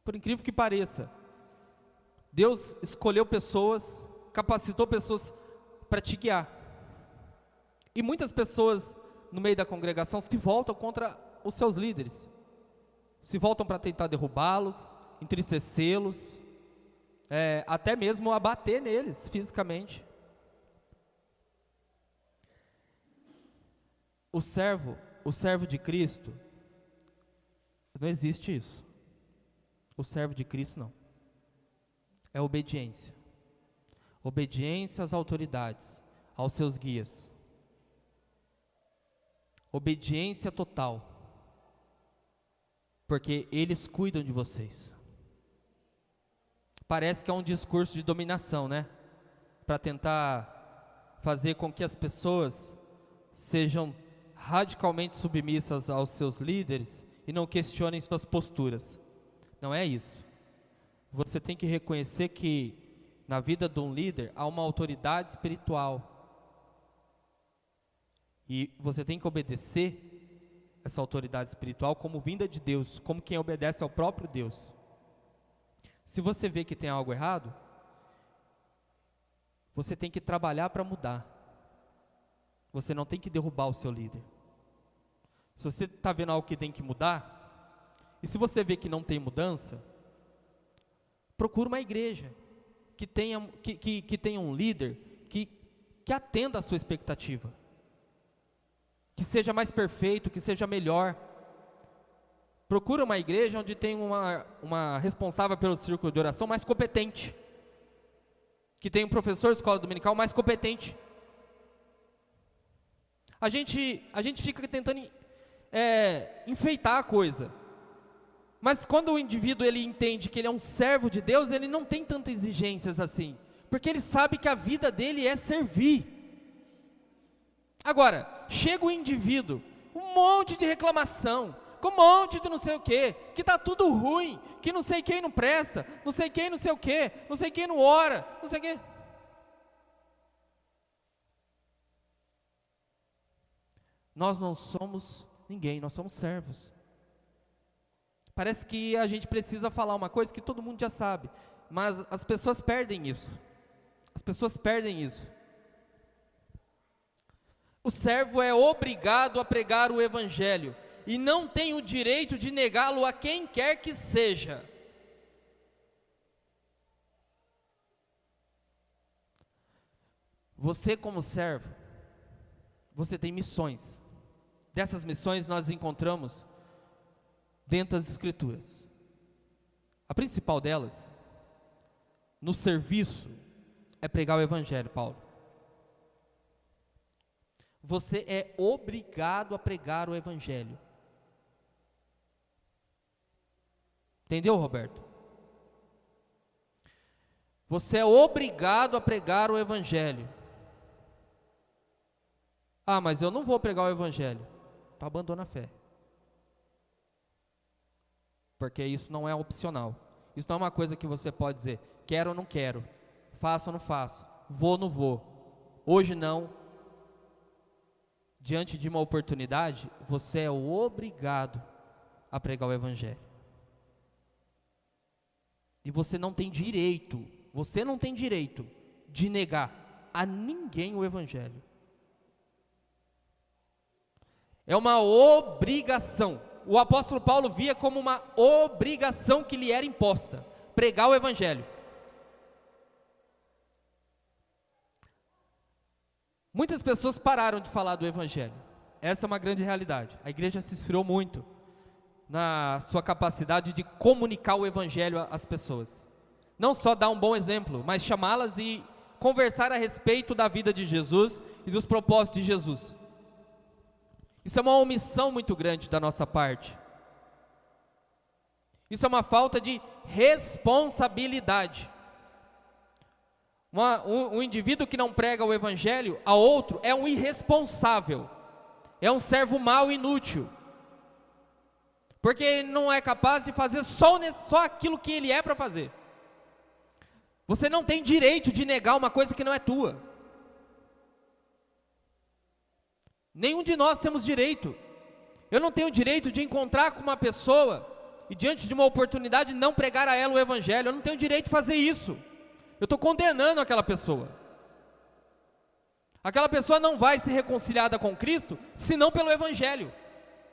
Por incrível que pareça, Deus escolheu pessoas, capacitou pessoas para te guiar. E muitas pessoas no meio da congregação se voltam contra os seus líderes. Se voltam para tentar derrubá-los, entristecê-los, até mesmo abater neles fisicamente. O servo de Cristo, não existe isso. O servo de Cristo não. É obediência. Obediência às autoridades, aos seus guias. Obediência total. Porque eles cuidam de vocês. Parece que é um discurso de dominação, né? Para tentar fazer com que as pessoas sejam radicalmente submissas aos seus líderes e não questionem suas posturas. Não é isso. Você tem que reconhecer que na vida de um líder há uma autoridade espiritual. E você tem que obedecer essa autoridade espiritual como vinda de Deus, como quem obedece ao próprio Deus. Se você vê que tem algo errado, você tem que trabalhar para mudar. Você não tem que derrubar o seu líder. Se você está vendo algo que tem que mudar, e se você vê que não tem mudança, procura uma igreja que tenha um líder que atenda a sua expectativa, que seja mais perfeito, que seja melhor. Procura uma igreja onde tem uma responsável pelo círculo de oração mais competente. que tem um professor de escola dominical mais competente. A gente fica tentando enfeitar a coisa. Mas quando o indivíduo ele entende que ele é um servo de Deus, ele não tem tantas exigências assim, porque ele sabe que a vida dele é servir. Agora, chega o indivíduo, um monte de reclamação, com um monte de não sei o que está tudo ruim, que não sei quem não presta, não sei quem não sei o que, não sei quem não ora, não sei o que. Nós não somos ninguém, nós somos servos. Parece que a gente precisa falar uma coisa que todo mundo já sabe, mas as pessoas perdem isso. As pessoas perdem isso. O servo é obrigado a pregar o evangelho e não tem o direito de negá-lo a quem quer que seja. Você como servo, você tem missões. Dessas missões nós encontramos dentro das Escrituras. A principal delas, no serviço, é pregar o evangelho, Paulo. Você é obrigado a pregar o evangelho. Entendeu, Roberto? Você é obrigado a pregar o evangelho. Ah, mas eu não vou pregar o evangelho. Então abandona a fé. Porque isso não é opcional. Isso não é uma coisa que você pode dizer, quero ou não quero, faço ou não faço, vou ou não vou. Hoje não. Diante de uma oportunidade, você é obrigado a pregar o evangelho. E você não tem direito de negar a ninguém o evangelho. É uma obrigação. O apóstolo Paulo via como uma obrigação que lhe era imposta, pregar o evangelho. Muitas pessoas pararam de falar do evangelho. Essa é uma grande realidade. A igreja se esfriou muito na sua capacidade de comunicar o evangelho às pessoas. Não só dar um bom exemplo, mas chamá-las e conversar a respeito da vida de Jesus e dos propósitos de Jesus. Isso é uma omissão muito grande da nossa parte. Isso é uma falta de responsabilidade. Um indivíduo que não prega o evangelho a outro é um irresponsável, é um servo mau e inútil, porque ele não é capaz de fazer só aquilo que ele é para fazer. Você não tem direito de negar uma coisa que não é tua. Nenhum de nós temos direito. Eu não tenho direito de encontrar com uma pessoa e diante de uma oportunidade não pregar a ela o evangelho. Eu não tenho direito de fazer isso. Eu estou condenando aquela pessoa. Aquela pessoa não vai ser reconciliada com Cristo senão pelo evangelho.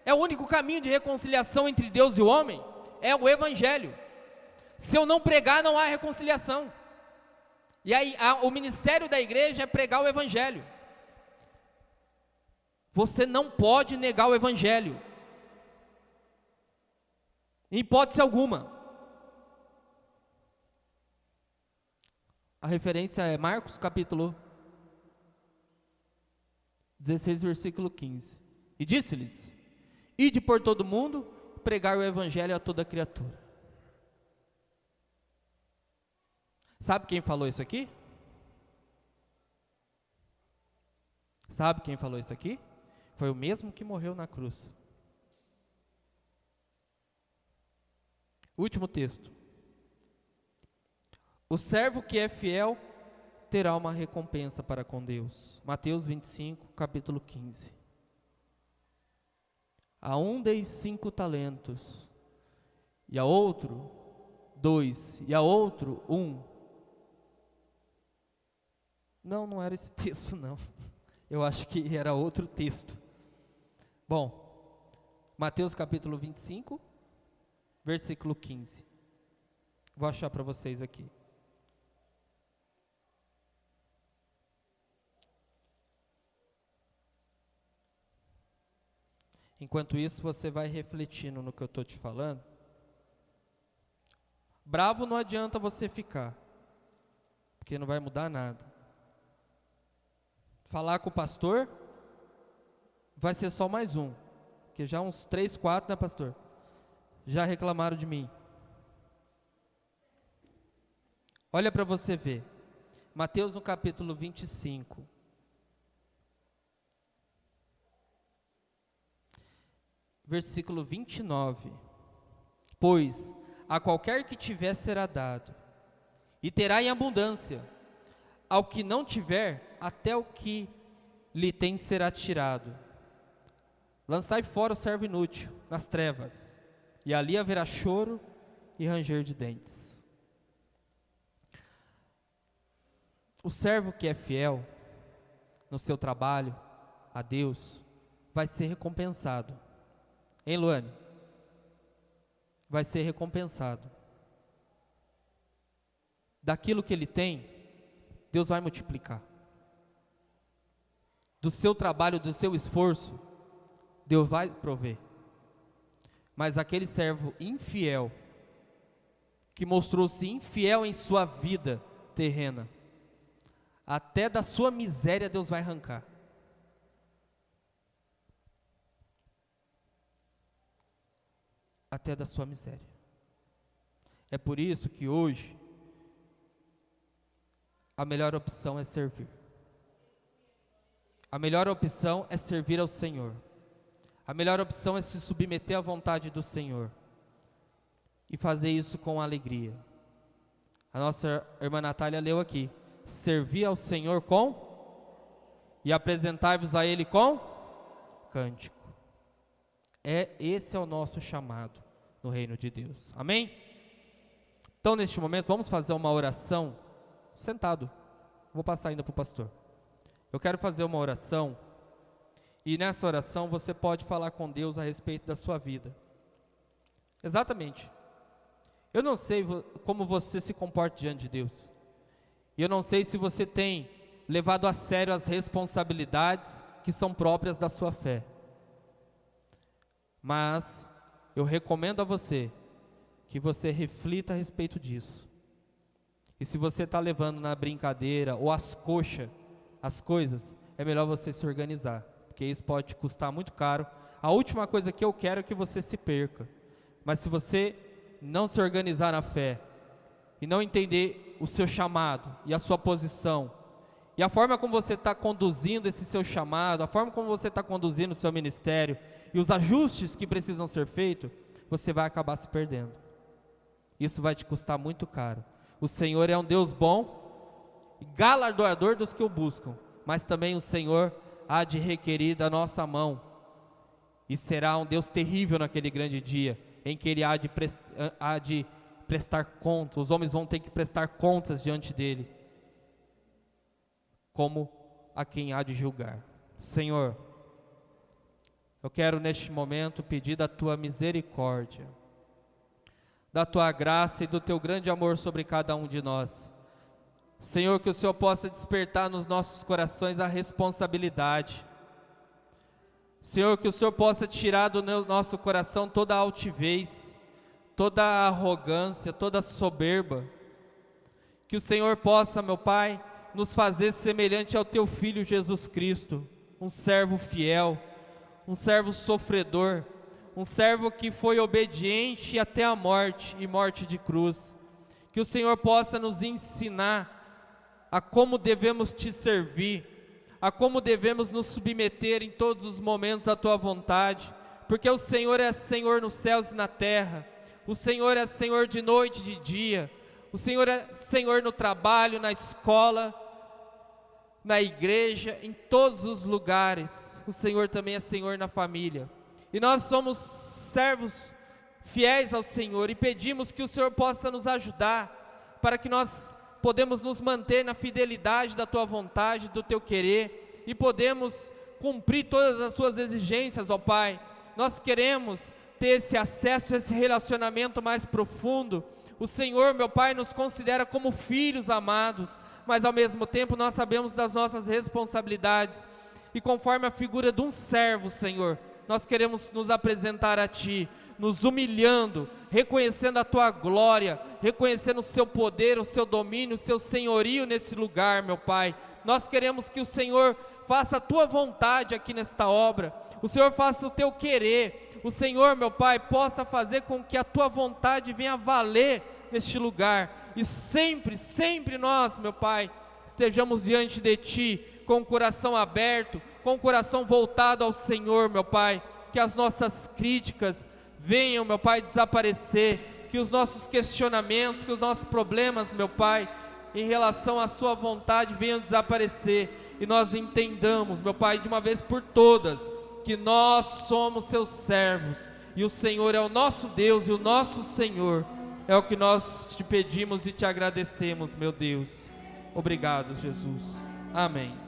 É o único caminho de reconciliação entre Deus e o homem, é o evangelho. Se eu não pregar, não há reconciliação. E aí o ministério da igreja é pregar o evangelho. Você não pode negar o evangelho, em hipótese alguma. A referência é Marcos capítulo 16, versículo 15. E disse-lhes: ide por todo mundo, pregar o evangelho a toda criatura. Sabe quem falou isso aqui? Sabe quem falou isso aqui? Foi o mesmo que morreu na cruz. Último texto. O servo que é fiel terá uma recompensa para com Deus. Mateus 25, capítulo 15. A um dei 5 talentos, e a outro 2, e a outro 1. Não era esse texto não. Eu acho que era outro texto. Bom, Mateus capítulo 25, versículo 15. Vou achar para vocês aqui. Enquanto isso, você vai refletindo no que eu estou te falando. Bravo não adianta você ficar, porque não vai mudar nada. Falar com o pastor vai ser só mais um, porque já uns 3, 4, né, pastor? Já reclamaram de mim. Olha para você ver, Mateus no capítulo 25, versículo 29, pois a qualquer que tiver será dado, e terá em abundância, ao que não tiver, até o que lhe tem será tirado. Lançai fora o servo inútil nas trevas, e ali haverá choro e ranger de dentes. O servo que é fiel no seu trabalho a Deus vai ser recompensado. Hein, Luane? Vai ser recompensado. Daquilo que ele tem, Deus vai multiplicar. Do seu trabalho, do seu esforço, Deus vai prover. Mas aquele servo infiel, que mostrou-se infiel em sua vida terrena, até da sua miséria Deus vai arrancar. Até da sua miséria. É por isso que hoje a melhor opção é servir. A melhor opção é servir ao Senhor. A melhor opção é se submeter à vontade do Senhor e fazer isso com alegria. A nossa irmã Natália leu aqui: servir ao Senhor com e apresentar-vos a Ele com cântico. Esse é o nosso chamado no reino de Deus. Amém? Então, neste momento, vamos fazer uma oração sentado. Vou passar ainda para o pastor. Eu quero fazer uma oração, e nessa oração você pode falar com Deus a respeito da sua vida. Exatamente. Eu não sei como você se comporta diante de Deus. E eu não sei se você tem levado a sério as responsabilidades que são próprias da sua fé. Mas eu recomendo a você que você reflita a respeito disso. E se você está levando na brincadeira ou às coxas as coisas, é melhor você se organizar, porque isso pode te custar muito caro. A última coisa que eu quero é que você se perca. Mas se você não se organizar na fé e não entender o seu chamado e a sua posição, e a forma como você está conduzindo esse seu chamado, a forma como você está conduzindo o seu ministério e os ajustes que precisam ser feitos, você vai acabar se perdendo. Isso vai te custar muito caro. O Senhor é um Deus bom e galardoador dos que o buscam, mas também o Senhor há de requerir da nossa mão, e será um Deus terrível naquele grande dia, em que Ele há de prestar contas. Os homens vão ter que prestar contas diante dEle, como a quem há de julgar. Senhor, eu quero neste momento pedir da Tua misericórdia, da Tua graça e do Teu grande amor sobre cada um de nós. Senhor, que o Senhor possa despertar nos nossos corações a responsabilidade. Senhor, que o Senhor possa tirar do nosso coração toda a altivez, toda a arrogância, toda a soberba. Que o Senhor possa, meu Pai, nos fazer semelhante ao Teu Filho Jesus Cristo, um servo fiel, um servo sofredor, um servo que foi obediente até a morte, e morte de cruz. Que o Senhor possa nos ensinar a como devemos Te servir, a como devemos nos submeter em todos os momentos à Tua vontade, porque o Senhor é Senhor nos céus e na terra, o Senhor é Senhor de noite e de dia, o Senhor é Senhor no trabalho, na escola, na igreja, em todos os lugares. O Senhor também é Senhor na família, e nós somos servos fiéis ao Senhor, e pedimos que o Senhor possa nos ajudar, para que nós podemos nos manter na fidelidade da Tua vontade, do Teu querer, e podemos cumprir todas as Suas exigências, ó Pai. Nós queremos ter esse acesso, esse relacionamento mais profundo. O Senhor, meu Pai, nos considera como filhos amados, mas ao mesmo tempo nós sabemos das nossas responsabilidades, e conforme a figura de um servo, Senhor, nós queremos nos apresentar a Ti, nos humilhando, reconhecendo a Tua glória, reconhecendo o Seu poder, o Seu domínio, o Seu senhorio nesse lugar, meu Pai. Nós queremos que o Senhor faça a Tua vontade aqui nesta obra, o Senhor faça o Teu querer, o Senhor, meu Pai, possa fazer com que a Tua vontade venha valer neste lugar, e sempre, sempre nós, meu Pai, estejamos diante de Ti, com o coração aberto, com o coração voltado ao Senhor, meu Pai, que as nossas críticas venham, meu Pai, desaparecer, que os nossos questionamentos, que os nossos problemas, meu Pai, em relação à Sua vontade venham desaparecer, e nós entendamos, meu Pai, de uma vez por todas, que nós somos Seus servos, e o Senhor é o nosso Deus e o nosso Senhor. É o que nós Te pedimos e Te agradecemos, meu Deus. Obrigado, Jesus. Amém.